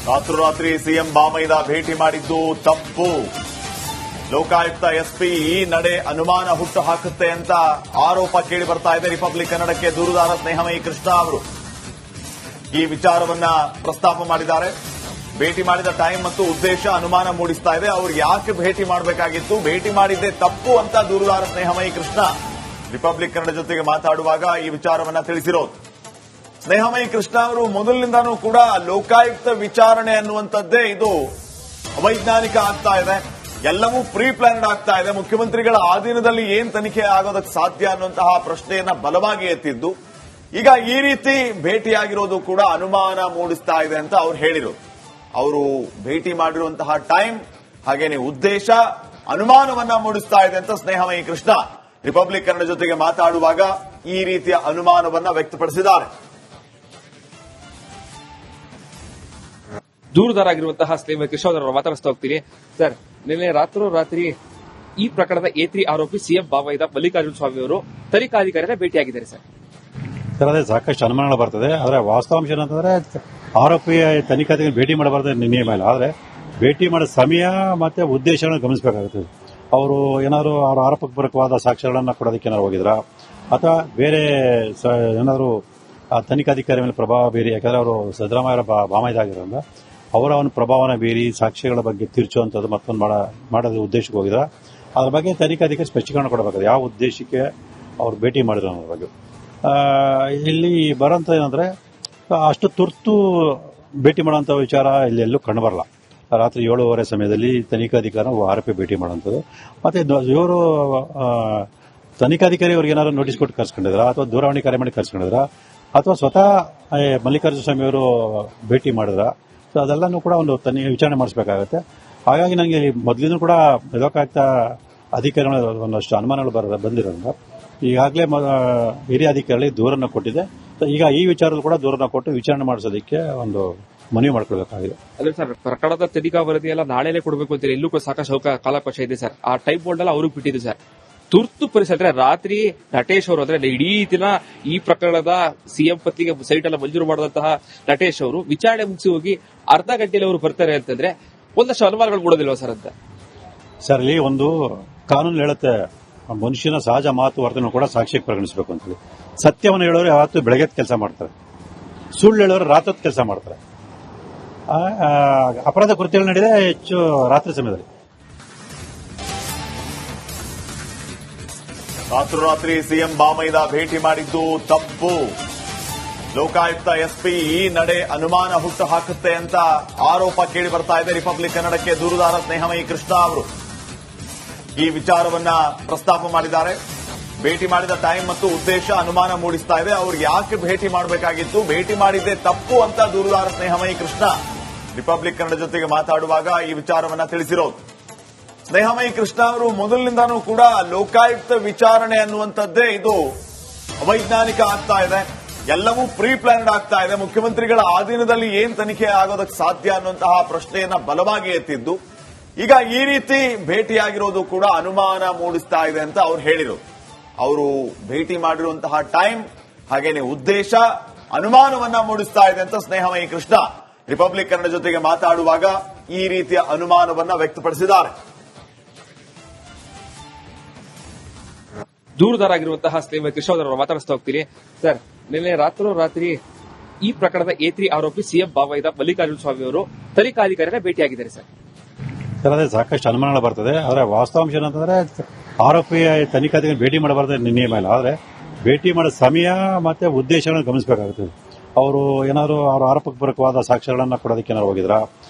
ರಾತ್ರೋರಾತ್ರಿ ಸಿಎಂ ಬಾಮೈದ ಭೇಟಿ ಮಾಡಿದ್ದು ತಪ್ಪು. ಲೋಕಾಯುಕ್ತ ಎಸ್ಪಿ ಈ ನಡೆ ಅನುಮಾನ ಹುಟ್ಟು ಹಾಕುತ್ತೆ ಅಂತ ಆರೋಪ ಕೇಳಿ ಬರ್ತಾ ಇದೆ. ರಿಪಬ್ಲಿಕ್ ಕನ್ನಡಕ್ಕೆ ದೂರುದಾರ ಸ್ನೇಹಮಯಿ ಕೃಷ್ಣ ಅವರು ಈ ವಿಚಾರವನ್ನ ಪ್ರಸ್ತಾಪ ಮಾಡಿದ್ದಾರೆ. ಭೇಟಿ ಮಾಡಿದ ಟೈಮ್ ಮತ್ತು ಉದ್ದೇಶ ಅನುಮಾನ ಮೂಡಿಸ್ತಾ ಇದೆ. ಅವ್ರು ಯಾಕೆ ಭೇಟಿ ಮಾಡಬೇಕಾಗಿತ್ತು, ಭೇಟಿ ಮಾಡಿದ್ದೇ ತಪ್ಪು ಅಂತ ದೂರುದಾರ ಸ್ನೇಹಮಯಿ ಕೃಷ್ಣ ರಿಪಬ್ಲಿಕ್ ಕನ್ನಡ ಜೊತೆಗೆ ಮಾತಾಡುವಾಗ ಈ ವಿಚಾರವನ್ನ ತಿಳಿಸಿರೋದು. ಸ್ನೇಹಮಯಿ ಕೃಷ್ಣ ಅವರು ಮೊದಲಿನಿಂದಾನೂ ಕೂಡ ಲೋಕಾಯುಕ್ತ ವಿಚಾರಣೆ ಅನ್ನುವಂಥದ್ದೇ ಇದು ಅವೈಜ್ಞಾನಿಕ ಆಗ್ತಾ ಇದೆ, ಎಲ್ಲವೂ ಪ್ರೀ ಪ್ಲಾನ್ಡ್ ಆಗ್ತಾ ಇದೆ, ಮುಖ್ಯಮಂತ್ರಿಗಳ ಆಧೀನದಲ್ಲಿ ಏನ್ ತನಿಖೆ ಆಗೋದಕ್ಕೆ ಸಾಧ್ಯ ಅನ್ನುವಂತಹ ಪ್ರಶ್ನೆಯನ್ನ ಬಲವಾಗಿ ಎತ್ತಿದ್ದು. ಈಗ ಈ ರೀತಿ ಭೇಟಿಯಾಗಿರೋದು ಕೂಡ ಅನುಮಾನ ಮೂಡಿಸ್ತಾ ಇದೆ ಅಂತ ಅವ್ರು ಹೇಳಿರೋದು. ಅವರು ಭೇಟಿ ಮಾಡಿರುವಂತಹ ಟೈಮ್ ಹಾಗೇನೆ ಉದ್ದೇಶ ಅನುಮಾನವನ್ನ ಮೂಡಿಸ್ತಾ ಇದೆ ಅಂತ ಸ್ನೇಹಮಯಿ ಕೃಷ್ಣ ರಿಪಬ್ಲಿಕ್ ಕನ್ನಡ ಜೊತೆಗೆ ಮಾತಾಡುವಾಗ ಈ ರೀತಿಯ ಅನುಮಾನವನ್ನ ವ್ಯಕ್ತಪಡಿಸಿದ್ದಾರೆ. ದೂರುದಾರಾಗಿರುವಂತಹ ಸ್ನೇಹಿತ ಕೃಷ್ಣ ಅವರನ್ನು ಮಾತಾಡಿಸ್ತಾ ಹೋಗ್ತೀನಿ. ಸರ್, ನಿನ್ನೆ ರಾತ್ರೋರಾತ್ರಿ ಈ ಪ್ರಕರಣದ A3 ಆರೋಪಿ ಸಿಎಂ ಬಾಮೈದ ಮಲ್ಲಿಕಾರ್ಜುನ ಸ್ವಾಮಿ ಅವರು ತನಿಖಾಧಿಕಾರಿಗಳ ಭೇಟಿಯಾಗಿದ್ದಾರೆ. ಸರ್, ಅದೇ ಸಾಕಷ್ಟು ಅನುಮಾನಗಳು ಬರ್ತದೆ. ಆದರೆ ವಾಸ್ತವಾಂಶ ಏನಂತಂದ್ರೆ ಆರೋಪಿ ತನಿಖಾಧಿಕಾರಿ ಭೇಟಿ ಮಾಡಬಾರ್ದು ನಿಯಮ ಇಲ್ಲ. ಆದರೆ ಭೇಟಿ ಮಾಡೋ ಸಮಯ ಮತ್ತೆ ಉದ್ದೇಶಗಳನ್ನು ಗಮನಿಸಬೇಕಾಗುತ್ತದೆ. ಅವರು ಏನಾದ್ರು ಅವರ ಆರೋಪಕ್ಕೆ ಪೂರಕವಾದ ಸಾಕ್ಷ್ಯಗಳನ್ನು ಕೊಡೋದಕ್ಕೆ ಏನಾದ್ರು ಹೋಗಿದ್ರಾ, ಅಥವಾ ಬೇರೆ ಏನಾದ್ರು ಆ ತನಿಖಾಧಿಕಾರಿ ಮೇಲೆ ಪ್ರಭಾವ ಬೀರಿ, ಯಾಕಂದ್ರೆ ಅವರು ಸಿದ್ದರಾಮಯ್ಯ ಬಾಮೈದಾಗಿರೋದ್ರಿಂದ ಅವರ ಒಂದು ಪ್ರಭಾವನ ಬೀರಿ ಸಾಕ್ಷ್ಯಗಳ ಬಗ್ಗೆ ತಿರ್ಚುವಂಥದ್ದು ಮತ್ತೊಂದು ಮಾಡೋದು ಉದ್ದೇಶಕ್ಕೆ ಹೋಗಿದ್ರ ಅದ್ರ ಬಗ್ಗೆ ತನಿಖಾಧಿಕಾರಿ ಸ್ಪಷ್ಟೀಕರಣ ಕೊಡಬೇಕಾದ್ರೆ ಯಾವ ಉದ್ದೇಶಕ್ಕೆ ಅವ್ರು ಭೇಟಿ ಮಾಡಿದ್ರು ಅನ್ನೋದ್ರ ಬಗ್ಗೆ. ಇಲ್ಲಿ ಬರೋಂಥ ಏನಂದ್ರೆ ಅಷ್ಟು ತುರ್ತು ಭೇಟಿ ಮಾಡೋಂಥ ವಿಚಾರ ಇಲ್ಲಿ ಎಲ್ಲೂ ಕಂಡುಬರಲ್ಲ. ರಾತ್ರಿ 7:30 ಸಮಯದಲ್ಲಿ ತನಿಖಾಧಿಕಾರಿ ಆರೋಪಿ ಭೇಟಿ ಮಾಡೋಂಥದ್ದು. ಮತ್ತೆ ಇವರು ತನಿಖಾಧಿಕಾರಿ ಅವ್ರಿಗೆ ಏನಾದ್ರು ನೋಟಿಸ್ ಕೊಟ್ಟು ಕರ್ಸ್ಕೊಂಡಿದ್ರ, ಅಥವಾ ದೂರವಾಣಿ ಕರೆ ಮಾಡಿ ಕರ್ಸ್ಕೊಂಡಿದ್ರ, ಅಥವಾ ಸ್ವತಃ ಮಲ್ಲಿಕಾರ್ಜುನ ಸ್ವಾಮಿ ಅವರು ಭೇಟಿ ಮಾಡಿದ್ರ, ಸೊ ಅದೆಲ್ಲನೂ ಕೂಡ ಒಂದು ವಿಚಾರಣೆ ಮಾಡಿಸಬೇಕಾಗುತ್ತೆ. ಹಾಗಾಗಿ ನನಗೆ ಮೊದಲಿನೂ ಕೂಡ ಲೋಕಾಯುಕ್ತ ಅಧಿಕಾರಿಗಳ ಒಂದಷ್ಟು ಅನುಮಾನಗಳು ಬಂದಿರೋದ್ರಿಂದ ಈಗಾಗಲೇ ಹಿರಿಯ ಅಧಿಕಾರಿಗಳಿಗೆ ದೂರನ್ನು ಕೊಟ್ಟಿದೆ. ಈಗ ಈ ವಿಚಾರದಲ್ಲಿ ಕೂಡ ದೂರನ್ನು ಕೊಟ್ಟು ವಿಚಾರಣೆ ಮಾಡಿಸೋದಕ್ಕೆ ಒಂದು ಮನವಿ ಮಾಡ್ಕೊಳ್ಬೇಕಾಗಿದೆ. ಅದೇ ಸರ್, ಪ್ರಕರಣದ ತನಿಖಾ ವರದಿ ಎಲ್ಲ ನಾಳೆನೇ ಕೊಡಬೇಕು ಅಂತಾರೆ. ಎಲ್ಲೂ ಕೂಡ ಸಾಕಷ್ಟು ಕಾಲಾವಕಾಶ ಇದೆ ಸರ್. ಆ ಟೈಮ್ ಬೋರ್ಡ್ ಎಲ್ಲ ಅವ್ರಿಗೆ ಬಿಟ್ಟಿದೆ ಸರ್. ತುರ್ತು ಪರಿಸ್ಥಿತಿ ರಾತ್ರಿ ನಟೇಶ್ ಅವರು ಅಂದ್ರೆ ಇಡೀ ದಿನ ಈ ಪ್ರಕರಣದ ಸಿಎಂ ಪತ್ನಿಗೆ ಸೈಟ್ ಎಲ್ಲ ಮಂಜೂರು ಮಾಡಿದಂತಹ ನಟೇಶ್ ಅವರು ವಿಚಾರಣೆ ಮುಗಿಸಿ ಹೋಗಿ ಅರ್ಧ ಗಂಟೆಯಲ್ಲಿ ಅವರು ಬರ್ತಾರೆ ಅಂತಂದ್ರೆ ಒಂದಷ್ಟು ಅನುಮಾನಗಳು ಮೂಡೋದಿಲ್ವಾ ಸರ್ ಅಂತ? ಸರ್, ಇಲ್ಲಿ ಒಂದು ಕಾನೂನು ಹೇಳುತ್ತೆ, ಮನುಷ್ಯನ ಸಹಜ ಮಾತು ವರ್ತನೆ ಕೂಡ ಸಾಕ್ಷ್ಯಕ್ಕೆ ಪರಿಗಣಿಸಬೇಕು ಅಂತ ಹೇಳಿ. ಸತ್ಯವನ್ನು ಹೇಳೋರು ಯಾವತ್ತು ಬೆಳಗ್ಗೆ ಕೆಲಸ ಮಾಡ್ತಾರೆ, ಸುಳ್ಳು ಹೇಳೋರು ರಾತ್ರಿ ಕೆಲಸ ಮಾಡ್ತಾರೆ. ಅಪರಾಧ ಕೃತ್ಯಗಳು ನಡೆದಿದೆ ಹೆಚ್ಚು ರಾತ್ರಿ ಸಮಯದಲ್ಲಿ. ರಾತ್ರೋರಾತ್ರಿ ಸಿಎಂ ಬಾಮೈದ ಭೇಟಿ ಮಾಡಿದ್ದು ತಪ್ಪು. ಲೋಕಾಯುಕ್ತ ಎಸ್ಪಿ ಈ ನಡೆ ಅನುಮಾನ ಹುಟ್ಟು ಹಾಕುತ್ತೆ ಅಂತ ಆರೋಪ ಕೇಳಿ ಬರ್ತಾ ಇದೆ. ರಿಪಬ್ಲಿಕ್ ಕನ್ನಡಕ್ಕೆ ದೂರುದಾರ ಸ್ನೇಹಮಯಿ ಕೃಷ್ಣ ಅವರು ಈ ವಿಚಾರವನ್ನ ಪ್ರಸ್ತಾಪ ಮಾಡಿದ್ದಾರೆ. ಭೇಟಿ ಮಾಡಿದ ಟೈಮ್ ಮತ್ತು ಉದ್ದೇಶ ಅನುಮಾನ ಮೂಡಿಸ್ತಾ ಇದೆ. ಅವ್ರಿಗೆ ಯಾಕೆ ಭೇಟಿ ಮಾಡಬೇಕಾಗಿತ್ತು, ಭೇಟಿ ಮಾಡಿದ್ದೇ ತಪ್ಪು ಅಂತ ದೂರುದಾರ ಸ್ನೇಹಮಯಿ ಕೃಷ್ಣ ರಿಪಬ್ಲಿಕ್ ಕನ್ನಡ ಜೊತೆಗೆ ಮಾತಾಡುವಾಗ ಈ ವಿಚಾರವನ್ನ ತಿಳಿಸಿರೋದು. ಸ್ನೇಹಮಯಿ ಕೃಷ್ಣ ಅವರು ಮೊದಲಿನಿಂದಾನೂ ಕೂಡ ಲೋಕಾಯುಕ್ತ ವಿಚಾರಣೆ ಅನ್ನುವಂಥದ್ದೇ ಇದು ಅವೈಜ್ಞಾನಿಕ ಆಗ್ತಾ ಇದೆ, ಎಲ್ಲವೂ ಪ್ರೀ ಪ್ಲಾನ್ಡ್ ಆಗ್ತಾ ಇದೆ, ಮುಖ್ಯಮಂತ್ರಿಗಳ ಆಧೀನದಲ್ಲಿ ಏನ್ ತನಿಖೆ ಆಗೋದಕ್ಕೆ ಸಾಧ್ಯ ಅನ್ನುವಂತಹ ಪ್ರಶ್ನೆಯನ್ನ ಬಲವಾಗಿ ಎತ್ತಿದ್ದು. ಈಗ ಈ ರೀತಿ ಭೇಟಿಯಾಗಿರೋದು ಕೂಡ ಅನುಮಾನ ಮೂಡಿಸ್ತಾ ಇದೆ ಅಂತ ಅವ್ರು ಹೇಳಿರೋದು. ಅವರು ಭೇಟಿ ಮಾಡಿರುವಂತಹ ಟೈಮ್ ಹಾಗೇನೆ ಉದ್ದೇಶ ಅನುಮಾನವನ್ನ ಮೂಡಿಸ್ತಾ ಇದೆ ಅಂತ ಸ್ನೇಹಮಯಿ ಕೃಷ್ಣ ರಿಪಬ್ಲಿಕ್ ಕನ್ನಡ ಜೊತೆಗೆ ಮಾತಾಡುವಾಗ ಈ ರೀತಿಯ ಅನುಮಾನವನ್ನ ವ್ಯಕ್ತಪಡಿಸಿದ್ದಾರೆ. ದೂರುದಾರಾಗಿರುವಂತಹ ಸ್ನೇಹಿತ ಕೃಷ್ಣ ಅವರನ್ನು ಮಾತಾಡಿಸ್ತಾ ಹೋಗ್ತೀನಿ. ಸರ್, ನಿನ್ನೆ ರಾತ್ರೋರಾತ್ರಿ ಈ ಪ್ರಕರಣದ A3 ಆರೋಪಿ ಸಿಎಂ ಬಾಮೈದ ಮಲ್ಲಿಕಾರ್ಜುನ ಸ್ವಾಮಿ ಅವರು ತನಿಖಾಧಿಕಾರಿಗಳ ಭೇಟಿಯಾಗಿದ್ದಾರೆ. ಸರ್, ಅದೇ ಸಾಕಷ್ಟು ಅನುಮಾನಗಳು ಬರ್ತದೆ. ಆದರೆ ವಾಸ್ತವಾಂಶ ಏನಂತಂದ್ರೆ ಆರೋಪಿ ತನಿಖಾಧಿಕಾರಿ ಭೇಟಿ ಮಾಡಬಾರ್ದು ನಿಯಮ ಇಲ್ಲ. ಆದರೆ ಭೇಟಿ ಮಾಡೋ ಸಮಯ ಮತ್ತೆ ಉದ್ದೇಶಗಳನ್ನು ಗಮನಿಸಬೇಕಾಗುತ್ತದೆ. ಅವರು ಏನಾದ್ರು ಅವರ ಆರೋಪಕ್ಕೆ ಪೂರಕವಾದ ಸಾಕ್ಷ್ಯಗಳನ್ನು ಕೊಡೋದಕ್ಕೆ ಏನಾದ್ರು ಹೋಗಿದ್ರಾ,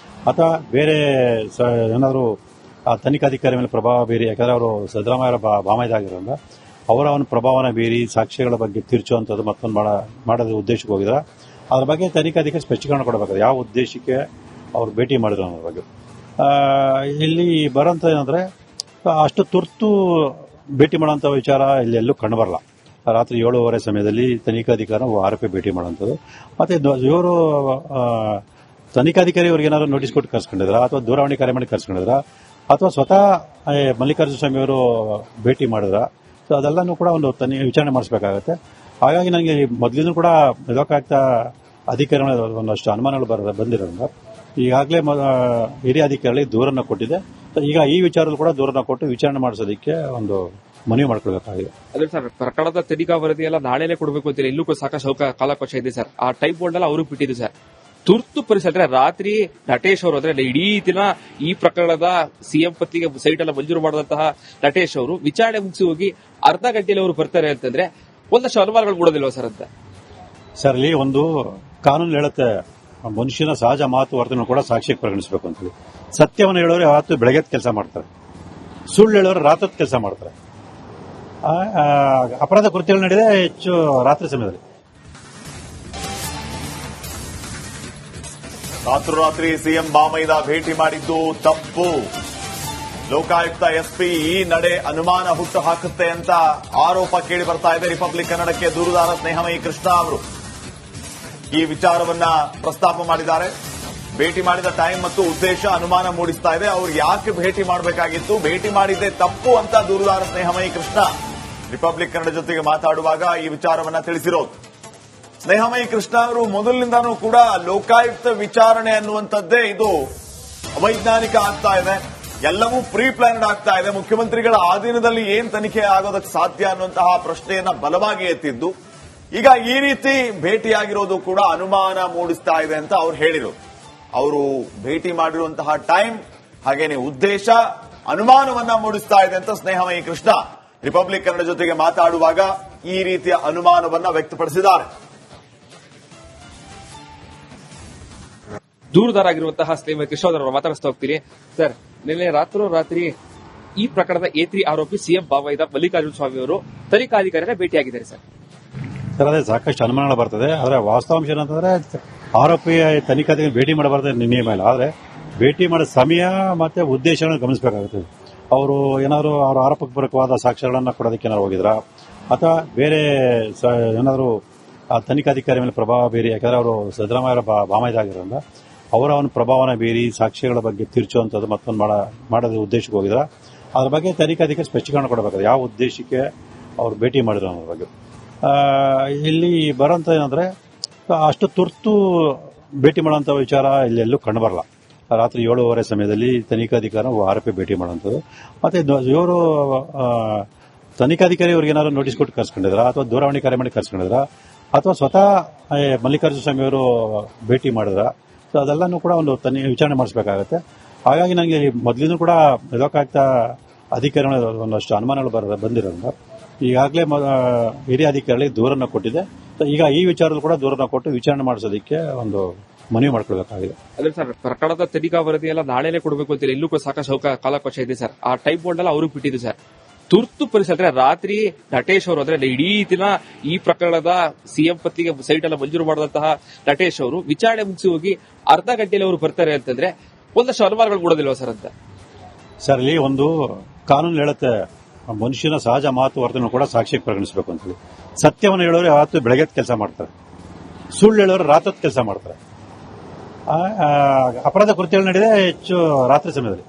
ಅಥವಾ ಬೇರೆ ಏನಾದ್ರು ಆ ತನಿಖಾಧಿಕಾರಿ ಮೇಲೆ ಪ್ರಭಾವ ಬೀರಿ, ಯಾಕಂದ್ರೆ ಅವರು ಸಿದ್ದರಾಮಯ್ಯ ಬಾಮೈದಾಗಿರೋದ್ರಿಂದ ಅವರ ಒಂದು ಪ್ರಭಾವನ ಬೀರಿ ಸಾಕ್ಷ್ಯಗಳ ಬಗ್ಗೆ ತಿರ್ಚುವಂಥದ್ದು ಮತ್ತೊಂದು ಮಾಡೋದು ಉದ್ದೇಶಕ್ಕೆ ಹೋಗಿದ್ರ ಅದ್ರ ಬಗ್ಗೆ ತನಿಖಾಧಿಕಾರಿ ಸ್ಪಷ್ಟೀಕರಣ ಕೊಡಬೇಕಾದ್ರೆ ಯಾವ ಉದ್ದೇಶಕ್ಕೆ ಅವ್ರು ಭೇಟಿ ಮಾಡಿದ್ರು ಅನ್ನೋದ್ರ ಬಗ್ಗೆ. ಇಲ್ಲಿ ಬರೋಂಥ ಏನಂದ್ರೆ ಅಷ್ಟು ತುರ್ತು ಭೇಟಿ ಮಾಡೋಂಥ ವಿಚಾರ ಇಲ್ಲಿ ಎಲ್ಲೂ ಕಂಡುಬರಲ್ಲ. ರಾತ್ರಿ 7:30 ಸಮಯದಲ್ಲಿ ತನಿಖಾಧಿಕಾರಿ ಆರೋಪಿ ಭೇಟಿ ಮಾಡೋಂಥದ್ದು. ಮತ್ತೆ ಇವರು ತನಿಖಾಧಿಕಾರಿ ಅವ್ರಿಗೆ ಏನಾದ್ರು ನೋಟಿಸ್ ಕೊಟ್ಟು ಕರ್ಸ್ಕೊಂಡಿದ್ರ, ಅಥವಾ ದೂರವಾಣಿ ಕರೆ ಮಾಡಿ ಕರ್ಸ್ಕೊಂಡಿದ್ರ, ಅಥವಾ ಸ್ವತಃ ಮಲ್ಲಿಕಾರ್ಜುನ ಸ್ವಾಮಿ ಅವರು ಭೇಟಿ ಮಾಡಿದ್ರ, ಸೊ ಅದೆಲ್ಲನೂ ಕೂಡ ಒಂದು ವಿಚಾರಣೆ ಮಾಡಿಸಬೇಕಾಗುತ್ತೆ. ಹಾಗಾಗಿ ನನಗೆ ಮೊದಲಿನೂ ಕೂಡ ಲೋಕಾಯುಕ್ತ ಅಧಿಕಾರಿಗಳ ಒಂದಷ್ಟು ಅನುಮಾನಗಳು ಬಂದಿರೋದ್ರಿಂದ ಈಗಾಗಲೇ ಹಿರಿಯ ಅಧಿಕಾರಿಗಳಿಗೆ ದೂರನ್ನ ಕೊಟ್ಟಿದೆ. ಈಗ ಈ ವಿಚಾರದಲ್ಲಿ ಕೂಡ ದೂರನ್ನ ಕೊಟ್ಟು ವಿಚಾರಣೆ ಮಾಡಿಸೋದಕ್ಕೆ ಒಂದು ಮನವಿ ಮಾಡ್ಕೊಳ್ಬೇಕಾಗಿದೆ. ಅದೇ ಸರ್, ಪ್ರಕರಣದ ತನಿಖಾ ವರದಿ ಎಲ್ಲ ನಾಳೆನೇ ಕೊಡಬೇಕು ಅಂತೀರಿ. ಇಲ್ಲೂ ಸಾಕಷ್ಟು ಕಾಲಾವಕಾಶ ಇದೆ ಸರ್. ಆ ಟೈಪ್ ಬೋರ್ಡ್ ಎಲ್ಲ ಅವ್ರಿಗೆ ಬಿಟ್ಟಿದೆ ಸರ್. ತುರ್ತು ಪರಿಸ್ಥಿತಿ ರಾತ್ರಿ ನಟೇಶ್ ಅವರು ಅಂದ್ರೆ ಇಡೀ ದಿನ ಈ ಪ್ರಕರಣದ ಸಿಎಂ ಪತ್ನಿಗೆ ಸೈಟ್ ಎಲ್ಲ ಮಂಜೂರು ಮಾಡಿದಂತಹ ನಟೇಶ್ ಅವರು ವಿಚಾರಣೆ ಮುಗಿಸಿ ಹೋಗಿ ಅರ್ಧ ಗಂಟೆಯಲ್ಲಿ ಅವರು ಬರ್ತಾರೆ ಅಂತಂದ್ರೆ ಒಂದಷ್ಟು ಅನುಮಾನಗಳು ಮೂಡೋದಿಲ್ವಾ ಸರ್ ಅಂತ? ಸರ್, ಇಲ್ಲಿ ಒಂದು ಕಾನೂನು ಹೇಳುತ್ತೆ, ಮನುಷ್ಯನ ಸಹಜ ಮಾತು ವರ್ತನೆ ಕೂಡ ಸಾಕ್ಷಿಗೆ ಪರಿಗಣಿಸಬೇಕು ಅಂತ ಹೇಳಿ. ಸತ್ಯವನ್ನು ಹೇಳೋರು ಯಾವತ್ತು ಬೆಳಗ್ಗೆ ಕೆಲಸ ಮಾಡ್ತಾರೆ, ಸುಳ್ಳು ಹೇಳೋರು ರಾತ್ರಿ ಕೆಲಸ ಮಾಡ್ತಾರೆ. ಅಪರಾಧ ಕೃತ್ಯಗಳು ನಡೆದೇ ಹೆಚ್ಚು ರಾತ್ರಿ ಸಮಯದಲ್ಲಿ. ರಾತ್ರೋರಾತ್ರಿ ಸಿಎಂ ಬಾಮೈದ ಭೇಟಿ ಮಾಡಿದ್ದು ತಪ್ಪು. ಲೋಕಾಯುಕ್ತ ಎಸ್ಪಿ ಈ ನಡೆ ಅನುಮಾನ ಹುಟ್ಟು ಹಾಕುತ್ತೆ ಅಂತ ಆರೋಪ ಕೇಳಿ ಬರ್ತಾ ಇದೆ. ರಿಪಬ್ಲಿಕ್ ಕನ್ನಡಕ್ಕೆ ದೂರುದಾರ ಸ್ನೇಹಮಯಿ ಕೃಷ್ಣ ಅವರು ಈ ವಿಚಾರವನ್ನ ಪ್ರಸ್ತಾಪ ಮಾಡಿದ್ದಾರೆ. ಭೇಟಿ ಮಾಡಿದ ಟೈಮ್ ಮತ್ತು ಉದ್ದೇಶ ಅನುಮಾನ ಮೂಡಿಸ್ತಾ ಇದೆ. ಅವರು ಯಾಕೆ ಭೇಟಿ ಮಾಡಬೇಕಾಗಿತ್ತು, ಭೇಟಿ ಮಾಡಿದ್ದೆ ತಪ್ಪು ಅಂತ ದೂರುದಾರ ಸ್ನೇಹಮಯಿ ಕೃಷ್ಣ ರಿಪಬ್ಲಿಕ್ ಕನ್ನಡ ಜೊತೆಗೆ ಮಾತಾಡುವಾಗ ಈ ವಿಚಾರವನ್ನ ತಿಳಿಸಿರೋದು. ಸ್ನೇಹಮಯಿ ಕೃಷ್ಣ ಅವರು ಮೊದಲಿನಿಂದಾನೂ ಕೂಡ ಲೋಕಾಯುಕ್ತ ವಿಚಾರಣೆ ಅನ್ನುವಂಥದ್ದೇ ಇದು ಅವೈಜ್ಞಾನಿಕ ಆಗ್ತಾ ಇದೆ, ಎಲ್ಲವೂ ಪ್ರೀ ಪ್ಲಾನ್ಡ್ ಆಗ್ತಾ ಇದೆ, ಮುಖ್ಯಮಂತ್ರಿಗಳ ಆಧೀನದಲ್ಲಿ ಏನ್ ತನಿಖೆ ಆಗೋದಕ್ಕೆ ಸಾಧ್ಯ ಅನ್ನುವಂತಹ ಪ್ರಶ್ನೆಯನ್ನ ಬಲವಾಗಿ ಎತ್ತಿದ್ದು. ಈಗ ಈ ರೀತಿ ಭೇಟಿಯಾಗಿರೋದು ಕೂಡ ಅನುಮಾನ ಮೂಡಿಸ್ತಾ ಇದೆ ಅಂತ ಅವ್ರು ಹೇಳಿರೋದು. ಅವರು ಭೇಟಿ ಮಾಡಿರುವಂತಹ ಟೈಮ್ ಹಾಗೇನೆ ಉದ್ದೇಶ ಅನುಮಾನವನ್ನ ಮೂಡಿಸ್ತಾ ಇದೆ ಅಂತ ಸ್ನೇಹಮಯಿ ಕೃಷ್ಣ ರಿಪಬ್ಲಿಕ್ ಕನ್ನಡ ಜೊತೆಗೆ ಮಾತಾಡುವಾಗ ಈ ರೀತಿಯ ಅನುಮಾನವನ್ನ ವ್ಯಕ್ತಪಡಿಸಿದ್ದಾರೆ. ದೂರುದಾರಾಗಿರುವಂತಹ ಸ್ನೇಹಿತ ಕೃಷ್ಣ ಅವರನ್ನು ಮಾತಾಡಿಸ್ತಾ ಹೋಗ್ತೀನಿ. ಸರ್, ನಿನ್ನೆ ರಾತ್ರಿ ಈ ಪ್ರಕರಣದ A3 ಆರೋಪಿ ಸಿಎಂ ಬಾಮೈದ ಮಲ್ಲಿಕಾರ್ಜುನ ಸ್ವಾಮಿ ಅವರು ತನಿಖಾಧಿಕಾರಿನ ಭೇಟಿಯಾಗಿದ್ದಾರೆ ಸರ್. ಅದೇ ಸಾಕಷ್ಟು ಅನುಮಾನಗಳು ಬರ್ತದೆ. ಆದರೆ ವಾಸ್ತವಾಂಶ ಏನಂತಂದ್ರೆ ಆರೋಪಿಯ ತನಿಖಾಧಿಕಾರಿ ಭೇಟಿ ಮಾಡಬಾರ್ದು ನಿಯಮ ಇಲ್ಲ. ಆದರೆ ಭೇಟಿ ಮಾಡೋ ಸಮಯ ಮತ್ತೆ ಉದ್ದೇಶಗಳನ್ನು ಗಮನಿಸಬೇಕಾಗುತ್ತದೆ. ಅವರು ಏನಾದ್ರು ಅವರ ಆರೋಪಕ್ಕೆ ಪೂರಕವಾದ ಸಾಕ್ಷ್ಯಗಳನ್ನು ಕೊಡೋದಕ್ಕೆ ಏನಾದ್ರು ಹೋಗಿದ್ರಾ, ಅಥವಾ ಬೇರೆ ಏನಾದ್ರು ಆ ತನಿಖಾಧಿಕಾರಿ ಮೇಲೆ ಪ್ರಭಾವ ಬೀರಿ, ಯಾಕಂದ್ರೆ ಅವರು ಸಿದ್ದರಾಮಯ್ಯ ಬಾಮೈದ ಆಗಿರೋದ್ರಿಂದ ಅವರ ಒಂದು ಪ್ರಭಾವನ ಬೀರಿ ಸಾಕ್ಷ್ಯಗಳ ಬಗ್ಗೆ ತಿರ್ಚುವಂಥದ್ದು ಮತ್ತೊಂದು ಮಾಡೋದು ಉದ್ದೇಶಕ್ಕೆ ಹೋಗಿದ್ರ, ಅದ್ರ ಬಗ್ಗೆ ತನಿಖಾಧಿಕಾರಿ ಸ್ಪಷ್ಟೀಕರಣ ಕೊಡಬೇಕಾದ್ರೆ ಯಾವ ಉದ್ದೇಶಕ್ಕೆ ಅವ್ರು ಭೇಟಿ ಮಾಡಿದ್ರು ಅನ್ನೋದ್ರ ಬಗ್ಗೆ. ಇಲ್ಲಿ ಬರೋಂಥ ಏನಂದ್ರೆ ಅಷ್ಟು ತುರ್ತು ಭೇಟಿ ಮಾಡುವಂಥ ವಿಚಾರ ಇಲ್ಲೆಲ್ಲೂ ಕಂಡುಬರಲ್ಲ. ರಾತ್ರಿ 7:30 ಸಮಯದಲ್ಲಿ ತನಿಖಾಧಿಕಾರಿ ಆರೋಪಿ ಭೇಟಿ ಮಾಡುವಂಥದ್ದು. ಮತ್ತೆ ಇವರು ತನಿಖಾಧಿಕಾರಿ ಅವ್ರಿಗೆ ಏನಾದ್ರು ನೋಟಿಸ್ ಕೊಟ್ಟು ಕರ್ಸ್ಕೊಂಡಿದ್ರ, ಅಥವಾ ದೂರವಾಣಿ ಕರೆ ಮಾಡಿ ಕರ್ಸ್ಕೊಂಡಿದ್ರ, ಅಥವಾ ಸ್ವತಃ ಮಲ್ಲಿಕಾರ್ಜುನ ಸ್ವಾಮಿ ಅವರು ಭೇಟಿ ಮಾಡಿದ್ರ, ಸೊ ಅದೆಲ್ಲನೂ ಕೂಡ ಒಂದು ವಿಚಾರಣೆ ಮಾಡಿಸಬೇಕಾಗತ್ತೆ. ಹಾಗಾಗಿ ನನಗೆ ಮೊದಲಿನೂ ಕೂಡ ಲೋಕಾಯುಕ್ತ ಅಧಿಕಾರಿಗಳು ಒಂದಷ್ಟು ಅನುಮಾನಗಳು ಬಂದಿರೋದ್ರಿಂದ ಈಗಾಗಲೇ ಹಿರಿಯ ಅಧಿಕಾರಿಗಳಿಗೆ ದೂರನ್ನ ಕೊಟ್ಟಿದೆ. ಈಗ ಈ ವಿಚಾರದಲ್ಲಿ ಕೂಡ ದೂರನ್ನ ಕೊಟ್ಟು ವಿಚಾರಣೆ ಮಾಡಿಸೋದಕ್ಕೆ ಒಂದು ಮನವಿ ಮಾಡ್ಕೊಳ್ಬೇಕಾಗಿದೆ. ಅದೇ ಸರ್, ಪ್ರಕರಣದ ತನಿಖಾ ವರದಿ ಎಲ್ಲ ನಾಳೆನೇ ಕೊಡಬೇಕು ಅಂತೀರಿ. ಇಲ್ಲೂ ಸಾಕಷ್ಟು ಕಾಲಾವಕಾಶ ಇದೆ ಸರ್. ಆ ಟೈಪ್ ಬೋರ್ಡ್ ಎಲ್ಲ ಅವ್ರಿಗೆ ಬಿಟ್ಟಿದೆ ಸರ್. ತುರ್ತು ಪರಿಸ್ಥಿತಿ ರಾತ್ರಿ ನಟೇಶ್ ಅವರು ಅಂದ್ರೆ ಇಡೀ ದಿನ ಈ ಪ್ರಕರಣದ ಸಿಎಂ ಪತ್ನಿಗೆ ಸೈಟ್ ಎಲ್ಲ ಮಂಜೂರು ಮಾಡಿದಂತಹ ನಟೇಶ್ ಅವರು ವಿಚಾರಣೆ ಮುಗಿಸಿ ಹೋಗಿ ಅರ್ಧ ಗಂಟೆಯಲ್ಲಿ ಅವರು ಬರ್ತಾರೆ ಅಂತಂದ್ರೆ ಒಂದಷ್ಟು ಅನುಮಾನಗಳು ಮೂಡೋದಿಲ್ವಾ ಸರ್ ಅಂತ? ಸರ್, ಇಲ್ಲಿ ಒಂದು ಕಾನೂನು ಹೇಳುತ್ತೆ, ಮನುಷ್ಯನ ಸಹಜ ಮಾತು ವರ್ತನೆ ಕೂಡ ಸಾಕ್ಷಿಗೆ ಪರಿಗಣಿಸಬೇಕು ಅಂತ ಹೇಳಿ. ಸತ್ಯವನ್ನು ಹೇಳೋರು ಯಾವತ್ತು ಬೆಳಗ್ಗೆ ಕೆಲಸ ಮಾಡ್ತಾರೆ, ಸುಳ್ಳು ಹೇಳೋರು ರಾತ್ರಿ ಕೆಲಸ ಮಾಡ್ತಾರೆ. ಅಪರಾಧ ಕೃತ್ಯಗಳು ನಡೆದೇ ಹೆಚ್ಚು ರಾತ್ರಿ ಸಮಯದಲ್ಲಿ.